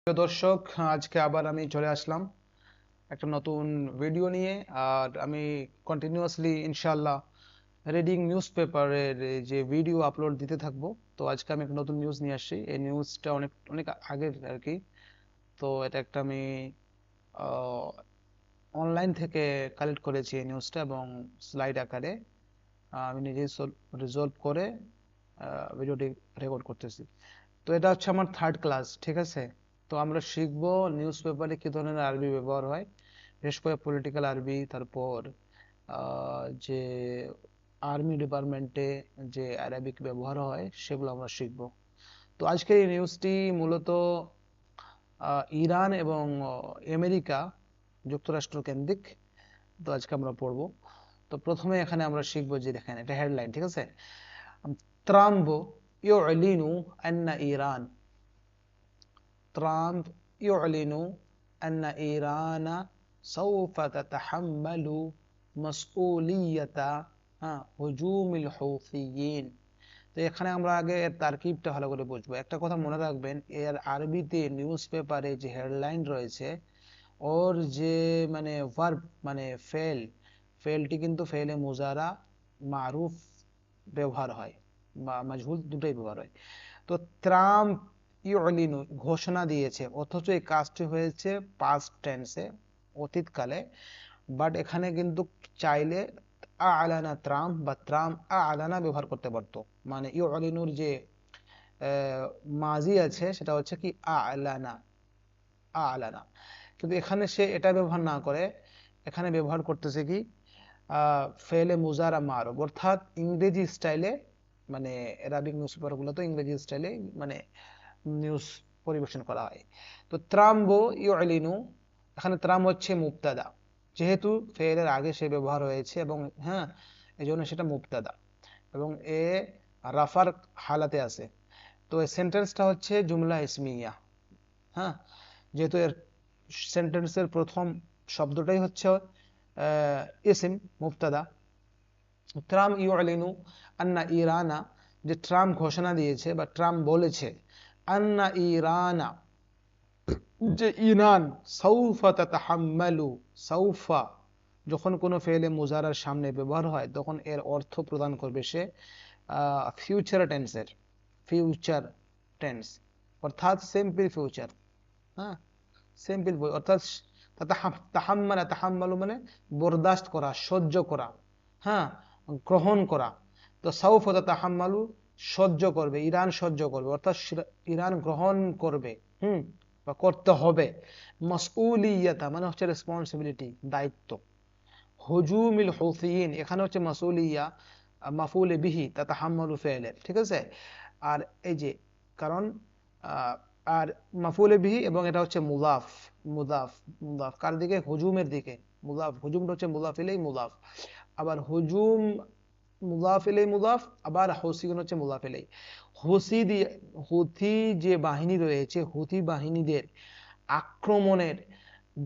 প্রিয় দর্শক, আজকে আবার আমি চলে আসলাম একটা নতুন ভিডিও নিয়ে। আর আমি কন্টিনিউয়াসলি ইনশাআল্লাহ রিডিং নিউজ পেপারের যে ভিডিও আপলোড দিতে থাকবো। তো আজকে আমি একটা নতুন নিউজ নিয়ে আসছি। এই নিউজটা অনেক অনেক আগের আর কি। তো এটা একটা আমি অনলাইন থেকে কালেক্ট করেছি এই নিউজটা, এবং স্লাইড আকারে আমি নিজেই রিজলভ করে ভিডিওটি রেকর্ড করতেছি। তো এটা হচ্ছে আমার থার্ড ক্লাস, ঠিক আছে। তো আমরা শিখবো নিউজ পেপারে কি ধরনের আরবি ব্যবহার হয়, বিশেষ করে পলিটিক্যাল আরবি, তারপর যে আর্মি ডিপার্টমেন্টে যে আরবিক ব্যবহার হয় সেগুলো আমরা শিখবো। তো আজকের এই নিউজটি মূলত ইরান এবং আমেরিকা যুক্তরাষ্ট্র কেন্দ্রিক। তো আজকে আমরা পড়বো। তো প্রথমে এখানে আমরা শিখবো যে দেখেন এটা হেডলাইন, ঠিক আছে। ট্রাম্প ইউলিনু আন্না ইরান ট্রাম্প ইউলিনু আন্না ইরান সাউফা তাতাহাম্মালু মাসউলিয়াতা হুজুমিল হুথিয়িন। তো এখানে আমরা আগে এর তারকিবটা ভালো করে বুঝবো। একটা কথা মনে রাখবেন, এর আরবিতে নিউজ পেপারে যে হেডলাইন রয়েছে, ওর যে মানে ভার্ব মানে ফেলটি কিন্তু ফেলে মুজারা মারুফ ব্যবহার হয়, বা মাজহুল দুটোই ব্যবহার হয়। তো ট্রাম্প ইউলিনু ঘোষণা দিয়েছে, অথচ এই কাজটি হয়েছে পাস্ট টেন্সে, অতীতকালে। বাট এখানে কিন্তু চাইলে আলানা ট্রাম্প বা ট্রাম্প আলানা ব্যবহার করতে পারতো। মানে ইউলিনুর যে মাজি আছে সেটা হচ্ছে কি আলানা, আলানা। কিন্তু এখানে সে এটা ব্যবহার না করে এখানে ব্যবহার করতেছে কি ফেলে মুজারা মারুফ, অর্থাৎ ইংরেজি স্টাইলে। মানে অ্যারাবিক নিউজ পেপার গুলো তো ইংরেজি স্টাইলে মানে নিউজ পরিবেশন করা হয়। তো ত্রাম্বো ইউলিনু, এখানে ত্রাম হচ্ছে মুবতাদা, যেহেতু ফেলের আগে সে ব্যবহার হয়েছে, এবং হ্যাঁ এই জন্য সেটা মুবতাদা, এবং এ রাফার হালাতে আছে। তো এই সেন্টেন্সটা হচ্ছে জুমলা ইসমিয়া। হ্যাঁ, যেহেতু এর সেন্টেন্সের প্রথম শব্দটাই হচ্ছে ইসিম, মুবতাদা। ট্রাম্প ইউলিনু আন্না ইরানা, যে ট্রাম্প ঘোষণা দিয়েছে বা ট্রাম্প বলেছে, আন্না ইরানা, যে ইরান, সাউফা তাতাহাম্মালু, সাউফা যখন কোনো ফেলে মুজারার সামনে ব্যবহার হয় তখন এর অর্থ প্রদান করবে সে ফিউচার টেন্সের, ফিউচার টেন্স, অর্থাৎ সিম্পল ফিউচার। হ্যাঁ, সিম্পল অর্থাৎ তাহাম্মালা, তাহাম্মালু মানে বরদাস্ত করা, সহ্য করা, হ্যাঁ, গ্রহণ করা। তো সাউফা তাহাম্মালু সহ্য করবে, ইরান সহ্য করবে, অর্থাৎ ইরান গ্রহণ করবে, বা করতে হবে। মাসউলিয়াতা মানে হচ্ছে রেসপন্সিবিলিটি, দায়িত্ব। হুজুমিল হুথিয়িন এখানে হচ্ছে মাসউলিয়া মাফউলে বিহি তাতাহাম্মালু ফেলে, ঠিক আছে। আর এই যে কারণ আর মাফউলে বিহি, এবং এটা হচ্ছে মুদাফ, মুদাফ, মুদাফ কার দিকে? হুজুমের দিকে। মুদাফ, হুজুমটা হচ্ছে মুদাফ ইলাই মুদাফ। আবার হুজুম মুদাফ ইলাই মুদাফ, আবার হুসিন হচ্ছে মুদাফ ইলাই। হুসি দিয়ে, হুথি যে বাহিনী রয়েছে, হুথি বাহিনীদের আক্রমণের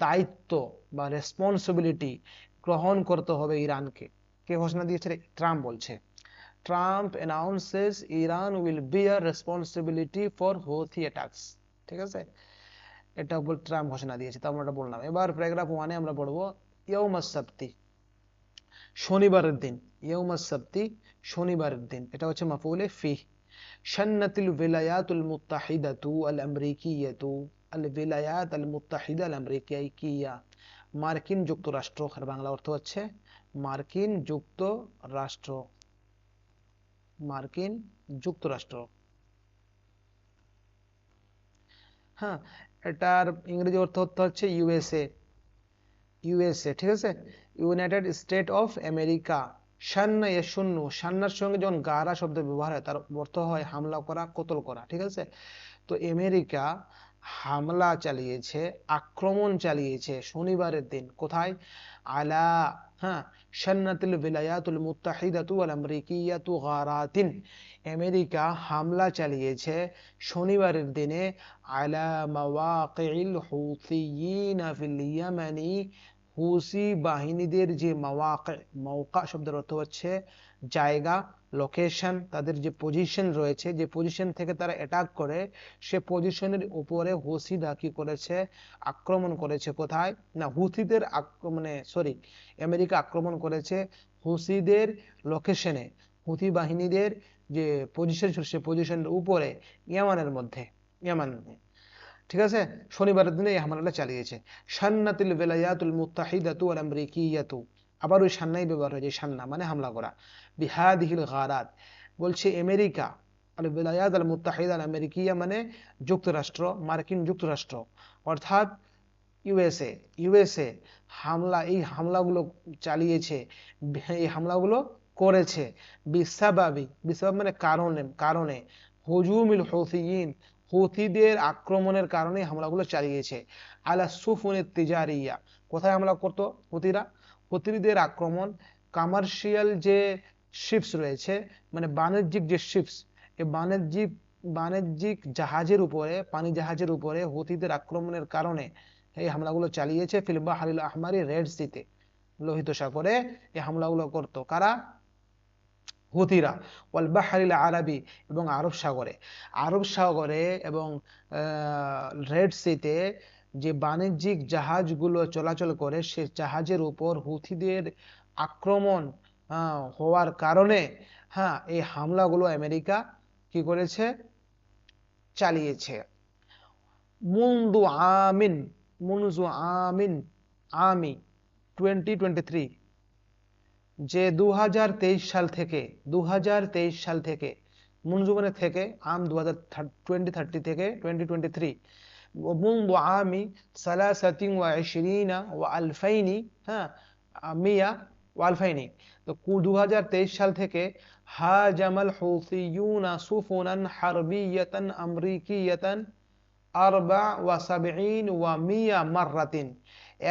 দায়িত্ব বা রেসপন্সিবিলিটি গ্রহণ করতে হবে ইরানকে। কে ঘোষণা দিয়েছে? ট্রাম্প বলছে। Trump announces Iran will bear responsibility for Houthi attacks, ঠিক আছে। এটা বল ট্রাম্প ঘোষণা দিয়েছে, তা আমরা বললাম। এবার প্যারাগ্রাফ 1 আমরা পড়বো ইয়াউমাস সাবতি, শনিবারের দিন। ইয়াউমাস সাবতি শনিবারের দিন, এটা হচ্ছে মাফউলে ফি। শান্নাতুল ওয়ালায়াতুল মুত্তাহিদাতু আল আমেরিকিয়াতু, আল ওয়ালায়াত আল মুত্তাহিদা আল আমেরিকিয়া, মার্কিন যুক্তরাষ্ট্র, আর বাংলা অর্থ হচ্ছে মার্কিন যুক্তরাষ্ট্র, মার্কিন যুক্তরাষ্ট্র। হ্যাঁ, এটার ইংরেজি অর্থ হচ্ছে ইউএসএ, ইউএসএ, ঠিক আছে, ইউনাইটেড স্টেট অফ আমেরিকা। শান্না ইয়াশুন্নু, শান্নার সঙ্গে যখন গারা শব্দ ব্যবহার হয় তার অর্থ হয় হামলা করা, কতল করা, ঠিক আছে। তো আমেরিকা হামলা চালিয়েছে, আক্রমণ চালিয়েছে শনিবারের দিন, কোথায়? আলা, হ্যাঁ, শান্নাতুল ওয়ালায়াতুল মুত্তাহিদাতু ওয়াল আমরিকিয়াতু গারাতিন, আমেরিকা হামলা চালিয়েছে শনিবারের দিনে আলা মাওয়াকিল হুথিয়িন ফিল ইয়ামানি, হুসি বাহিনীদের যে মওকা শব্দের অর্থ হচ্ছে জায়গা, লোকেশন, তাদের যে পজিশন রয়েছে, যে পজিশন থেকে তারা অ্যাটাক করে, সে পজিশনের উপরে হুসিরা কি করেছে, আক্রমণ করেছে। কোথায় না, হুথিদের আমেরিকা আক্রমণ করেছে হুসিদের লোকেশনে, হুথি বাহিনীদের যে পজিশন ছিল সে পজিশনের উপরে, ইয়ামানের মধ্যে, ইয়ামান, ঠিক আছে। শনিবারের দিনে এই হামলাটা চালিয়েছে। শান্নাতুল ওয়ালায়াতুল মুত্তাহিদাতু ওয়াল আমরিকিয়াতু, আবার ওই শান্নাই ব্যবহার হয়েছে, শান্না মানে হামলা করা। বিহাদিহিল গারাত, বলছে আমেরিকা, আল ওয়ালায়াত আল মুত্তাহিদা আল আমেরিকিয়া মানে যুক্তরাষ্ট্র, মার্কিন যুক্তরাষ্ট্র, অর্থাৎ ইউএসএ, ইউএসএ এই হামলাগুলো চালিয়েছে, এই হামলাগুলো করেছে। বিসাবাব মানে কারণে, কারণে হুজুমিল হুথিয়িন, হুথিদের আক্রমণের কারণে হামলাগুলো চালিয়েছে। আলা সুফুনিত তিজারিয়া, কোথায় হামলা করতো হুথিরা? হুথিদের আক্রমণ কমার্শিয়াল যে শিপস রয়েছে, মানে বাণিজ্যিক যে শিপস, এই বাণিজ্যিক জাহাজের উপরে, পানি জাহাজের উপরে হুথিদের আক্রমণের কারণে এই হামলাগুলো চালিয়েছে। ফিল বাহরিল আহমারি, রেড সিতে, লোহিত সাগরে এই হামলাগুলো করত কারা? হুথিরা। ওয়াল বাহরিল আরবি, এবং আরব সাগরে, আরব সাগরে এবং রেড সিতে যে বাণিজ্যিক জাহাজগুলো চলাচল করে, সে জাহাজের উপর হুথিদের আক্রমণ হওয়ার কারণে এই হামলাগুলো আমেরিকা কি করেছে, চালিয়েছে। মুনযু আমিন, মুনযু আমিন, আমি 2023, যে 2023 সাল থেকে, 2023 সাল থেকে, মুনযু মানে থেকে, আম 2030 থেকে 2023, মুনযু আমি সালাসাতিন ওয়া ইশরিনা ওয়া আলফাইনি, মিয়া ওয়া আলফাইনি, তো 2023 সাল থেকে হাজামাল হুথিয়ুনা সুফুনান হারবিয়াতান আমরিকিয়াতান আরবা ওয়া সাবঈন ওয়া মিয়া মাররাতিন,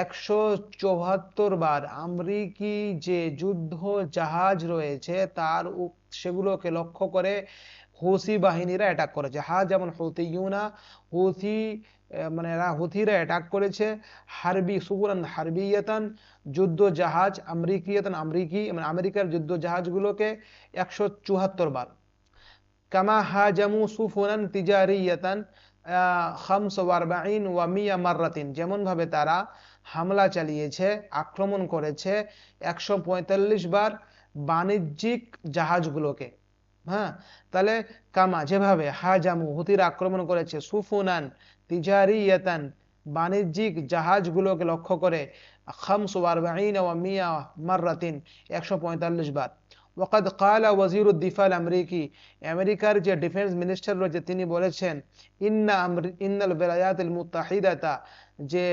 174 বার আমেরিকি যে যুদ্ধ জাহাজ রয়েছে সেগুলোকে লক্ষ্য করে হুসি বাহিনীরা অ্যাটাক করেছে। যেমন হুথিয়ুনা, মানে হুথিরা অ্যাটাক করেছে, হারবি সুবুরান হারবিয়াতান, যুদ্ধ জাহাজ, আমরিকিয়াতান আমরিকি মানে আমেরিকার যুদ্ধ জাহাজগুলোকে 174 বার। কামা হাজামু সুফুনান তিজারিয়াতান 45 ওয়া মিয়া মাররাতিন, যেমন ভাবে তারা হামলা চালিয়েছে, আক্রমণ করেছে 145 বার বাণিজ্যিক জাহাজগুলোকে। তাহলে কামা যেভাবে, হাজামু হুতিরা আক্রমণ করেছে, সুফুনান তিজারিয়াতান বাণিজ্যিক জাহাজগুলোকে লক্ষ্য করে, 45 ওয়া মিয়া মাররাতিন 145 বার। ওয়াকাদ ক্বালা ওয়াজিরুদ দিফাল আমেরিকি, আমেরিকার যে ডিফেন্স মিনিস্টার রয়েছে তিনি বলেছেন, ইন্নাল ওয়ালায়াতুল মুত্তাহিদাতা, যে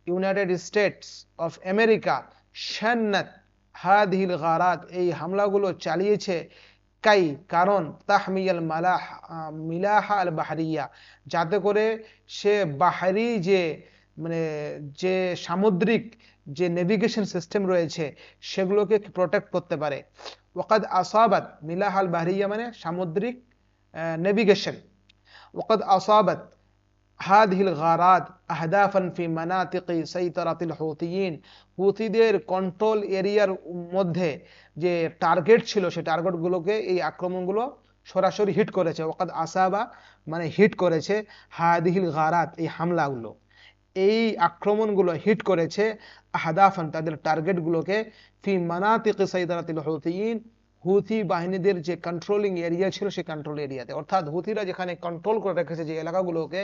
ইউনাইটেড স্টেটস অফ আমেরিকা, শান্নাত হাদিহিল গারাত, এই হামলাগুলো চালিয়েছে, কারণ তাহমিয়াল মিলাহা আল বাহরিয়া, যাতে করে সে বাহরি যে মানে যে সামুদ্রিক যে নেভিগেশন সিস্টেম রয়েছে সেগুলোকে প্রোটেক্ট করতে পারে। ওয়াকাদ আসাবাত, মিলাহা আল বাহরিয়া মানে সামুদ্রিক নেভিগেশন। ওয়াকাদ আসাবাত হাদিহিল গারাত আহদাফান ফি মানাতিকি সাইতারাতিল হুথিয়িন, হুথিদের কন্ট্রোল এরিয়ার মধ্যে যে টার্গেট ছিল সেই টার্গেটগুলোকে এই আক্রমণগুলো সরাসরি হিট করেছে। ওয়াকাদ আসাবা মানে হিট করেছে, হাদিহিল গারাত এই হামলাগুলো, এই আক্রমণগুলো হিট করেছে, আহদাফান তাদের টার্গেটগুলোকে, ফি মানাতিকি সাইতারাতিল হুথিয়িন হুথি বাহিনীদের যে কন্ট্রোলিং এরিয়া ছিল সেই কন্ট্রোল এরিয়াতে, অর্থাৎ হুথিরা যেখানে কন্ট্রোল করে রেখেছে যে এলাকাগুলোকে,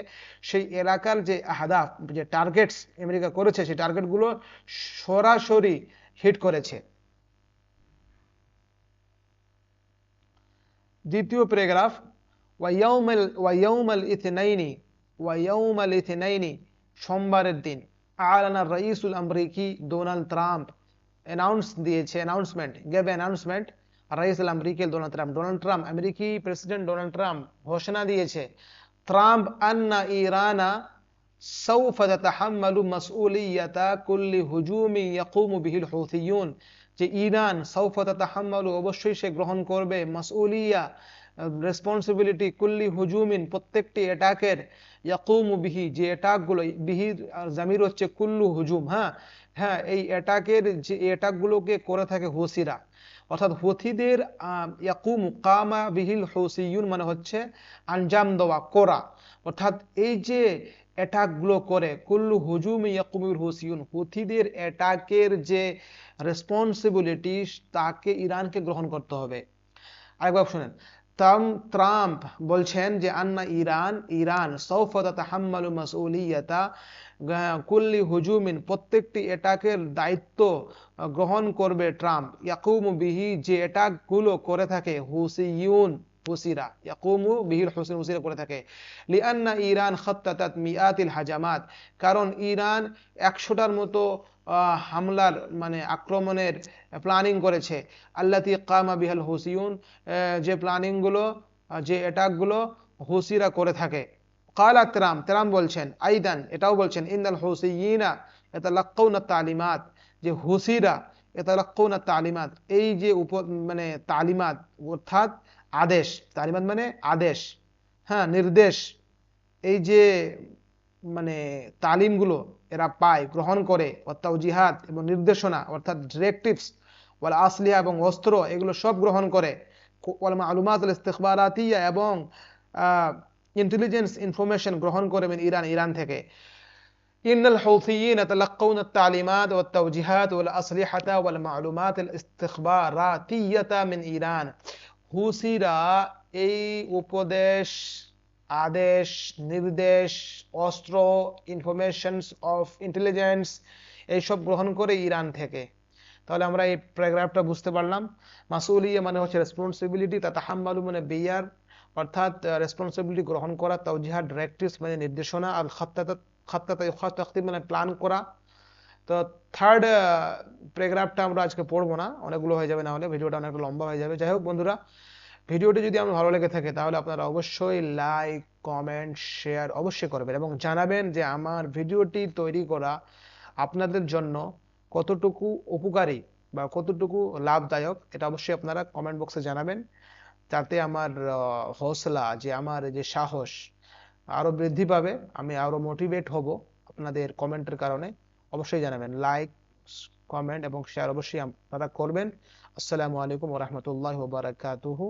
সেই এলাকার যে আহদাফ যে টার্গেটস আমেরিকা করেছে সেই টার্গেটগুলো সরাসরি হিট করেছে। দ্বিতীয় প্যারাগ্রাফ, ওয়াইয়াউমাল ইথনাইনি সোমবারের দিন, আলানা রাইসুল আমেরিকি ডোনাল্ড ট্রাম্প অ্যানাউন্সমেন্ট রাইসুল আমেরিকি ডোনাল্ড ট্রাম্প আমেরিকি প্রেসিডেন্ট ডোনাল্ড ট্রাম্প ঘোষণা দিয়েছে, ট্রাম্প আন্না ইরানা সাউফা তাতাহাম্মালু মাসউলিয়াতা কুল্লি হুজুমি ইয়াকুমু বিহিল হুথিয়ুন, যে ইরান সাউফা তাতাহাম্মালু অবশ্যই সে গ্রহণ করবে, মাসউলিয়া রেসপন্সিবিলিটি, কুল্লি হুজুমিন প্রত্যেকটি অ্যাটাকের, ইয়াকুমু বিহি যে অ্যাটাকগুলো, বিহির জামির হচ্ছে কুল্লু হুজুম, হ্যাঁ, এই অ্যাটাকগুলোকে করে থাকে হুসিরা, অর্থাৎ হুথিদের ইয়াকুমু কামা বিহিল হুসিয়ুন মানে হচ্ছে আঞ্জাম দেওয়া, করা। অর্থাৎ এই যে অ্যাটাকগুলো করে, কুল্লু হুজুম ইয়াকুমুল হুসিয়ুন, হুথিদের অ্যাটাকের যে রেসপন্সিবিলিটি তাকে ইরানকে গ্রহণ করতে হবে। আরেকবার শুনেন, ট্রাম্প বলছেন যে আন্না ইরান সৌফা তাতাহাম্মালু মাসউলিয়াতা কুল্লি হুজুমিন, প্রত্যেকটি অ্যাটাকের দায়িত্ব গ্রহণ করবে ট্রাম্প, ইয়াকুমু বিহি, যে অ্যাটাক গুলো করে থাকে হুসিয়ুন, হুসিরা, ইয়াকুমু বিহিল হুসিন, হুসিরা করে থাকে। লিআন্না ইরান খাত্তাতাত মিআতিল হাজামাত, কারণ ইরান 100টার মতো হামলার মানে আক্রমণের প্ল্যানিং করেছে। আল্লাতি কামা বিহাল হুসিয়ুন, যে প্ল্যানিং গুলো, যে অ্যাটাক গুলো হুসিরা করে থাকে। কালা ট্রাম্প বলছেন, আইদান এটাও বলছেন, ইন্নাল হুসিয়িনা ইয়াতালাক্কাউনা তালিমাত, যে হুসিরা ইয়াতালাক্কাউনা তালিমাত, এই যে মানে তালিমাত অর্থাৎ আদেশ, তালিমাত মানে আদেশ, হ্যাঁ নির্দেশ, এই যে মানে তালিমগুলো এরা পায়, গ্রহণ করে, অর্থাৎ জিহাদ এবং নির্দেশনা অর্থাৎ ডিরেক্টিভস, ওয়াল আসলিহা এবং অস্ত্র, এগুলো সব গ্রহণ করে, ওয়াল মালুমাত আল ইস্তিখবারাতিয়া এবং ইন্টেলিজেন্স ইনফরমেশন গ্রহণ করে ইরান থেকে। ইন্নাল হুথিয়িন ইয়াতালাক্কাউনা আত-তালিমাত ওয়াত তাওজিহাত ওয়াল আসলিহাতা ওয়াল মালুমাত আল ইস্তিখবারাতিয়া মিন ইরান, হুসিরা এই উপদেশ, আদেশ, নির্দেশ, অস্ত্র, ইনফরমেশনস অফ ইন্টেলিজেন্স, এইসব গ্রহণ করে ইরান থেকে। তাহলে আমরা এই প্যারাগ্রাফটা বুঝতে পারলাম। মাসউলিয়া মানে হচ্ছে রেসপন্সিবিলিটি, তাতাহাম্মালু মানে বেয়ার অর্থাৎ রেসপন্সিবিলিটি গ্রহণ করা, তাওজিহাত ডিরেক্টিভস মানে নির্দেশনা, আল খাত্তাতা মানে প্ল্যান করা। তো থার্ড প্যারাগ্রাফটা আমরা আজকে পড়বো না, অনেকগুলো হয়ে যাবে, না হলে ভিডিওটা অনেক লম্বা হয়ে যাবে। যাই হোক বন্ধুরা, ভিডিওটি যদি আমার ভালো লেগে থাকে তাহলে আপনারা অবশ্যই লাইক, কমেন্ট, শেয়ার অবশ্যই করবেন এবং জানাবেন যে আমার ভিডিওটি তৈরি করা আপনাদের জন্য কতটুকু উপকারী বা কতটুকু লাভদায়ক, এটা অবশ্যই আপনারা কমেন্ট বক্সে জানাবেন, যাতে আমার হৌসলা, যে আমার যে সাহস আরো বৃদ্ধি পাবে, আমি আরো মোটিভেট হব আপনাদের কমেন্টের কারণে। অবশ্যই জানাবেন, লাইক, কমেন্ট এবং শেয়ার অবশ্যই আপনারা করবেন। আসসালামু আলাইকুম ওয়া রাহমাতুল্লাহি ওয়া বারাকাতুহু।